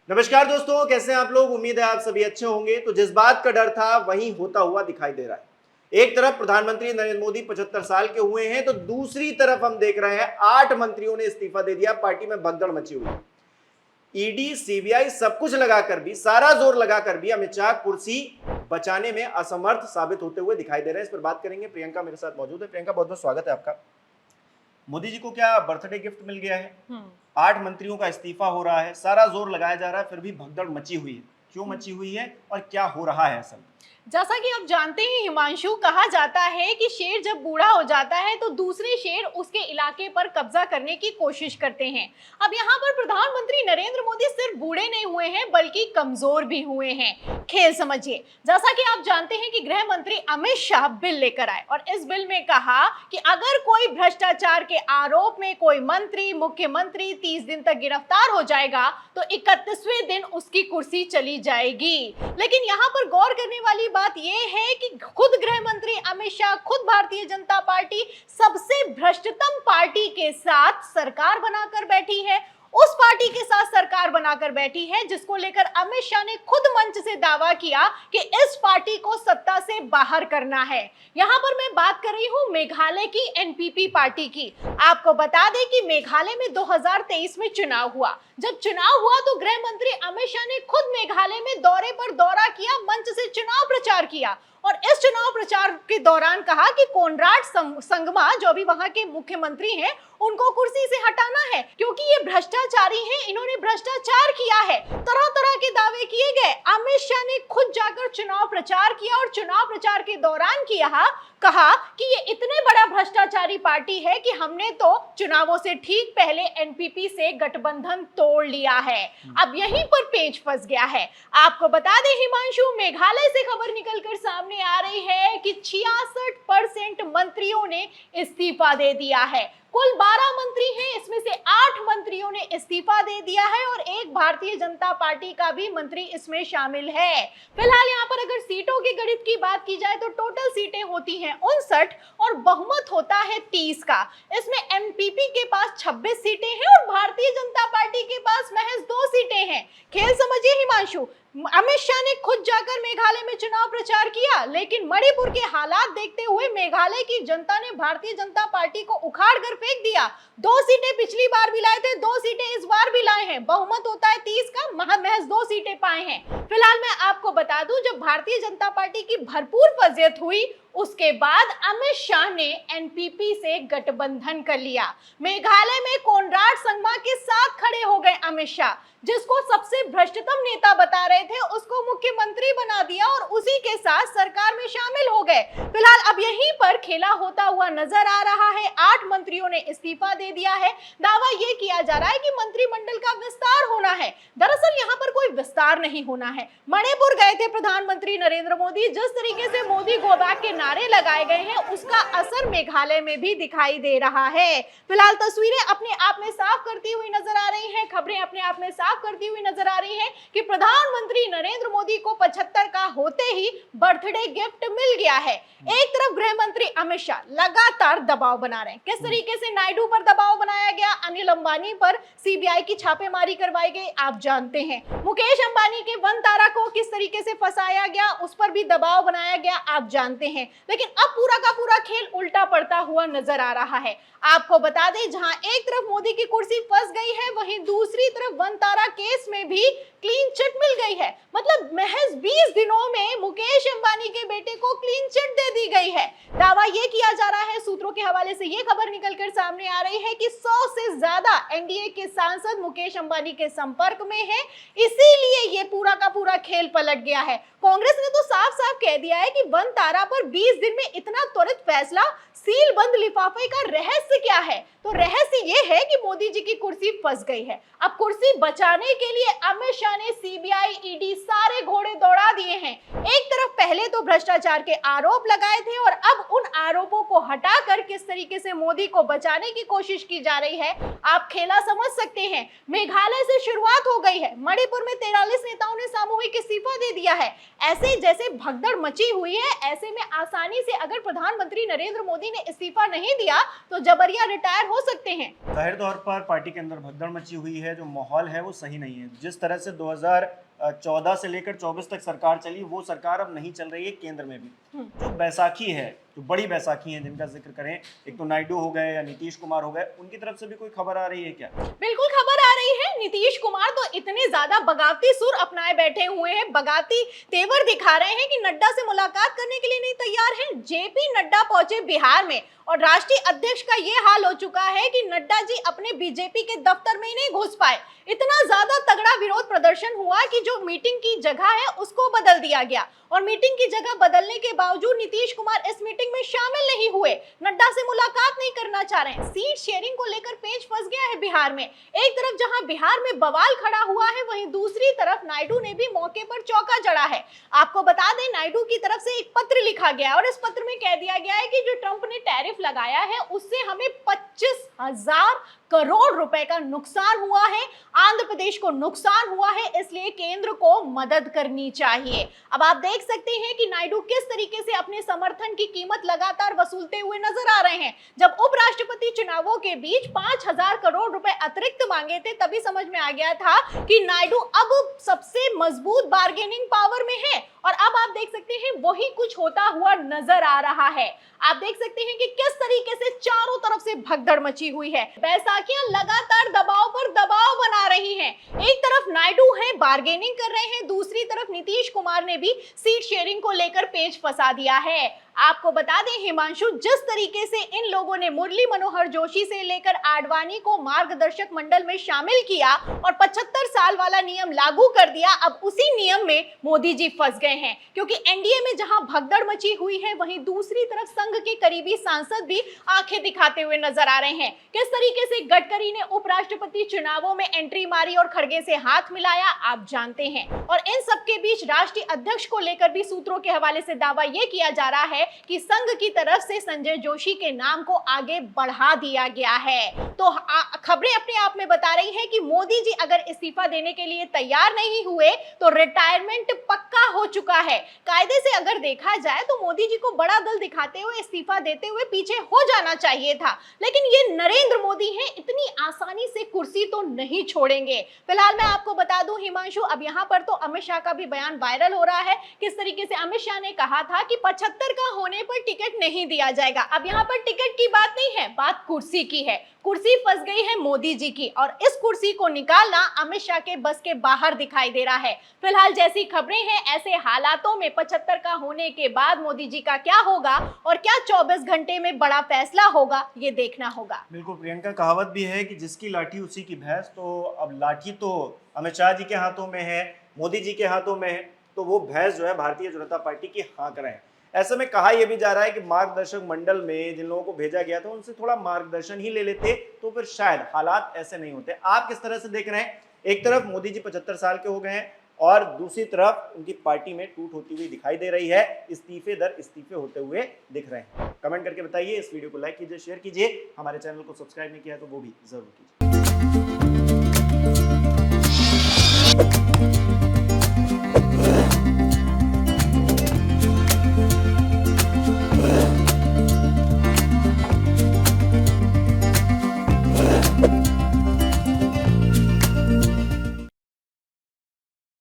नमस्कार दोस्तों, कैसे हैं आप लोग। उम्मीद है आप सभी अच्छे होंगे। तो जिस बात का डर था वही होता हुआ दिखाई दे रहा है। एक तरफ प्रधानमंत्री नरेंद्र मोदी 75 साल के हुए हैं, तो दूसरी तरफ हम देख रहे हैं 8 मंत्रियों ने इस्तीफा दे दिया। पार्टी में भगदड़ मची हुई है। ईडी, सीबीआई सब कुछ लगाकर भी, सारा जोर लगाकर भी अमित शाह कुर्सी बचाने में असमर्थ साबित होते हुए दिखाई दे रहे हैं। इस पर बात करेंगे। प्रियंका मेरे साथ मौजूद है। प्रियंका, बहुत बहुत स्वागत है आपका। मोदी जी को क्या बर्थडे गिफ्ट मिल गया है? 8 मंत्रियों का इस्तीफा हो रहा है, सारा जोर लगाया जा रहा है, फिर भी भगदड़ मची हुई है। क्यों मची हुई है और क्या हो रहा है असल में? जैसा कि आप जानते हैं हिमांशु, कहा जाता है कि शेर जब बूढ़ा हो जाता है तो दूसरे शेर उसके इलाके पर कब्जा करने की कोशिश करते हैं। अब यहाँ पर प्रधानमंत्री नरेंद्र मोदी सिर्फ बूढ़े नहीं हुए हैं बल्कि कमजोर भी हुए हैं। खेल समझिए। जैसा कि आप जानते हैं कि गृह मंत्री अमित शाह बिल लेकर आए और इस बिल में कहा कि अगर कोई भ्रष्टाचार के आरोप में कोई मंत्री, मुख्यमंत्री 30 दिन तक गिरफ्तार हो जाएगा तो 31वें दिन उसकी कुर्सी चली जाएगी। लेकिन यहाँ पर गौर करने वाली बात यह है कि खुद गृह मंत्री अमित शाह, खुद भारतीय जनता पार्टी सबसे भ्रष्टतम पार्टी के साथ सरकार बनाकर बैठी है। उस पार्टी के साथ सरकार बनाकर बैठी है जिसको लेकर अमित शाह ने खुद मंच से दावा किया कि इस पार्टी को सत्ता से बाहर करना है। यहां पर मैं बात कर रही हूं मेघालय की एनपीपी पार्टी की। आपको बता दें कि मेघालय में 2023 में चुनाव हुआ। जब चुनाव हुआ तो गृह मंत्री अमित शाह ने खुद मेघालय में दौरे पर दौरा किया, मंच से चुनाव प्रचार किया और इस चुनाव प्रचार के दौरान कहा कि कोनराड संगमा, जो भी वहां के मुख्यमंत्री हैं, उनको कुर्सी से हटाना है क्योंकि ये भ्रष्टाचारी हैं, इन्होंने भ्रष्टाचार किया है। तरह तरह के दावे किए गए। अमित शाह ने खुद जाकर चुनाव प्रचार किया और चुनाव प्रचार के दौरान कहा कि ये इतने बड़ा भ्रष्टाचारी पार्टी है कि हमने तो चुनावों से ठीक पहले एनपीपी से गठबंधन तोड़ लिया है। अब यहीं पर पेच फंस गया है। आपको बता दें हिमांशु, मेघालय से खबर निकलकर सामने आ रही है कि 66% मंत्रियों ने इस्तीफा दे दिया है। कुल 12 मंत्री हैं, इसमें से 8 मंत्रियों ने इस्तीफा दे दिया है और एक भारतीय जनता पार्टी का भी मंत्री इसमें शामिल है। फिलहाल यहाँ पर अगर सीटों के गणित की बात की जाए तो टोटल सीटें होती हैं 59 और बहुमत होता है 30 का। इसमें एमपीपी के पास 26 सीटें हैं और भारतीय जनता पार्टी के पास महज 2 सीटें हैं। खेल समझिए हिमांशु, अमित शाह ने खुद जाकर मेघालय में चुनाव प्रचार किया, लेकिन मणिपुर के हालात देखते हुए मेघालय की जनता ने भारतीय जनता पार्टी को उखाड़ कर फेंक दिया। 2 सीटें पिछली बार भी लाए थे, 2 सीटें इस बार भी लाए हैं। बहुमत होता है 30 का, महज 2 सीटें पाए हैं। फिलहाल मैं आपको बता दूं, जब भारतीय जनता पार्टी की भरपूर फजीयत हुई उसके बाद अमित शाह ने एनपीपी से गठबंधन कर लिया। मेघालय में कोनराड संगमा के साथ खड़े हो गए अमित शाह, जिसको सबसे भ्रष्टतम नेता बता रहे थे उसको मुख्यमंत्री बना दिया और उसी के साथ सरकार में शामिल हो गए। फिलहाल अब यहीं पर खेला होता हुआ नजर आ रहा है। 8 मंत्रियों ने इस्तीफा दे दिया है। दावा यह किया जा रहा है कि मंत्रिमंडल का विस्तार होना है। दरअसल यहाँ पर कोई विस्तार नहीं होना है। मणिपुर गए थे प्रधानमंत्री नरेंद्र मोदी, जिस तरीके से मोदी गो बैक के नारे लगाए गए हैं उसका असर मेघालय में भी दिखाई दे रहा है। फिलहाल तस्वीरें अपने आप में साफ करती हुई नजर आ रही हैं, खबरें अपने आप में साफ करती हुई नजर आ रही हैं कि प्रधानमंत्री नरेंद्र मोदी को 75 का होते ही बर्थडे गिफ्ट मिल गया है। एक तरफ गृह मंत्री अमित शाह लगातार दबाव बना रहे हैं। किस तरीके से नायडू पर दबाव बनाया गया, अनिल अंबानी पर सीबीआई की छापेमारी करवाई गई, आप जानते हैं। मुकेश अंबानी के वन तारा को किस तरीके से फंसाया गया, उस पर भी दबाव बनाया गया, आप जानते हैं। लेकिन अब पूरा का पूरा खेल उल्टा पड़ता हुआ नजर आ रहा है। आपको बता दें, जहां एक तरफ मोदी की कुर्सी फंस गई है, वहीं दूसरी तरफ वन तारा केस में भी क्लीन चिट मिल गई है। मतलब महज 20 दिनों में मुकेश अंबानी के बेटे को क्लीन चिट दे दी गई है। दावा यह किया जा रहा है, सूत्रों के हवाले से यह खबर निकलकर सामने आ रही है कि 100 से ज्यादा एनडीए के सांसद मुकेश अंबानी के संपर्क में हैं, इसीलिए ये पूरा का पूरा खेल पलट गया है। कांग्रेस ने तो साफ साफ कह दिया है कि वन तारा पर 20 दिन में इतना त्वरित फैसला, सील बंद लिफाफे का रहस्य क्या है? तो रहस्य ये है कि मोदी जी की कुर्सी फंस गई है। अब कुर्सी बचाने के लिए अमित शाह ने सीबीआई, ईडी सारे घोड़े दौड़ा दिए हैं। एक तरफ पहले तो भ्रष्टाचार के आरोप लगाए थे और अब उन आरोपों को हटाकर किस तरीके से मोदी को बचाने की कोशिश की जा रही है, आप खेला समझ सकते हैं। मेघालय से शुरुआत हो गई है, मणिपुर में 43 नेताओं ने सामूहिक इस्तीफा दे दिया है। ऐसे जैसे भगदड़ मची हुई है, ऐसे में आसानी से अगर प्रधानमंत्री नरेंद्र मोदी ने इस्तीफा नहीं दिया तो जबरिया रिटायर हो सकते हैं। जाहिर तौर पर पार्टी के अंदर भगदड़ मची हुई है। जो माहौल है है वो सही नहीं है। जिस तरह से 2014 से लेकर 24 तक सरकार चली, वो सरकार अब नहीं चल रही है केंद्र में भी। जो बैसाखी है, जो बड़ी बैसाखी है जिनका जिक्र करें, एक तो नायडू हो गए या नीतीश कुमार हो गए, उनकी तरफ से भी कोई खबर आ रही है क्या? बिल्कुल खबर आ रही है। नीतीश कुमार तो इतने ज्यादा बगावती सुर अपनाए बैठे हुए हैं, बगावती तेवर दिखा रहे हैं कि नड्डा से मुलाकात करने के लिए नहीं तैयार हैं। जेपी नड्डा पहुंचे बिहार में और राष्ट्रीय अध्यक्ष का ये हाल हो चुका है कि नड्डा जी अपने बीजेपी के दफ्तर में ही नहीं घुस पाए। इतना ज्यादा तगड़ा विरोध प्रदर्शन हुआ कि जो मीटिंग की जगह है उसको बदल दिया गया और मीटिंग की जगह बदलने के बावजूद नीतीश कुमार इस मीटिंग में शामिल नहीं हुए, नड्डा से मुलाकात नहीं करना चाह रहे हैं। सीट शेयरिंग को लेकर पेच फंस गया है बिहार में। एक तरफ जहां बिहार में बवाल खड़ा हुआ है, वहीं दूसरी तरफ नायडू ने भी मौके पर चौका जड़ा है। आपको बता दें, नायडू की तरफ से एक पत्र लिखा गया और इस पत्र में कह दिया गया है कि जो ट्रंप ने टैरिफ लगाया है उससे हमें 25,000 करोड़ रुपए का नुकसान हुआ है, आंध्र प्रदेश को नुकसान हुआ है, इसलिए केंद्र को मदद करनी चाहिए। अब आप देख सकते हैं कि नायडू किस तरीके से अपने समर्थन की कीमत लगातार वसूलते हुए नजर आ रहे हैं। जब उपराष्ट्रपति चुनावों के बीच 5,000 करोड़ रुपए अतिरिक्त मांगे थे, तभी समझ में आ गया था कि नायडू अब सबसे मजबूत बार्गेनिंग पावर में है और अब आप देख सकते हैं वही कुछ होता हुआ नजर आ रहा है। आप देख सकते हैं कि किस तरीके से चारों तरफ से भगदड़ मची हुई है। बैसाखियां लगातार दबाव पर दबाव बना रही हैं। एक तरफ नायडू हैं, बार्गेनिंग कर रहे हैं, दूसरी तरफ नीतीश कुमार ने भी सीट शेयरिंग को लेकर पेच फंसा दिया है। आपको बता दें हिमांशु, जिस तरीके से इन लोगों ने मुरली मनोहर जोशी से लेकर आडवाणी को मार्गदर्शक मंडल में शामिल किया और 75 साल वाला नियम लागू कर दिया, अब उसी नियम में मोदी जी फंस गए हैं। क्योंकि एनडीए में जहां भगदड़ मची हुई है, वहीं दूसरी तरफ संघ के करीबी सांसद भी आंखें दिखाते हुए नजर आ रहे हैं। किस तरीके से गडकरी ने उपराष्ट्रपति चुनावों में एंट्री मारी और खड़गे से हाथ मिलाया, आप जानते हैं। और इन सबके बीच राष्ट्रीय अध्यक्ष को लेकर भी सूत्रों के हवाले से दावा यह किया जा रहा है कि संघ की तरफ से संजय जोशी के नाम को आगे बढ़ा दिया गया है। तो खबरें अपने आप में बता रही हैं कि मोदी जी अगर इस्तीफा देने के लिए तैयार नहीं हुए तो रिटायरमेंट पक्का हो चुका है। कायदे से अगर देखा जाए तो मोदी जी को बड़ा दल दिखाते हुए इस्तीफा देते हुए पीछे हो जाना चाहिए था, लेकिन ये नरेंद्र मोदी हैं, इतनी आसानी से कुर्सी तो नहीं छोड़ेंगे। फिलहाल मैं आपको बता दूं हिमांशु, अब यहाँ पर तो अमित शाह का भी बयान वायरल हो रहा है। किस तरीके से अमित शाह ने कहा था कि 75 का होने पर टिकट नहीं दिया जाएगा। अब यहाँ पर टिकट की बात नहीं है, बात कुर्सी की है। कुर्सी फंस गई है मोदी जी की और इस कुर्सी को निकालना अमित शाह के बस के बाहर दिखाई दे रहा है। फिलहाल जैसी खबरें हैं, ऐसे हालातों में 75 का होने के बाद मोदी जी का क्या होगा और क्या 24 घंटे में बड़ा फैसला होगा, ये देखना होगा। बिल्कुल प्रियंका, कहावत भी है कि जिसकी लाठी उसी की भैंस। तो अब लाठी तो अमित शाह जी के हाथों में है, मोदी जी के हाथों में है, तो वो भैंस जो है भारतीय जनता पार्टी की हाँक रहे हैं। ऐसे में कहा यह भी जा रहा है कि मार्गदर्शक मंडल में जिन लोगों को भेजा गया था उनसे थोड़ा मार्गदर्शन ही ले लेते तो फिर शायद हालात ऐसे नहीं होते। आप किस तरह से देख रहे हैं? एक तरफ मोदी जी 75 साल के हो गए हैं और दूसरी तरफ उनकी पार्टी में टूट होती हुई दिखाई दे रही है, इस्तीफे दर इस्तीफे होते हुए दिख रहे हैं। कमेंट करके बताइए, इस वीडियो को लाइक कीजिए, शेयर कीजिए, हमारे चैनल को सब्सक्राइब नहीं किया है तो वो भी जरूर कीजिए।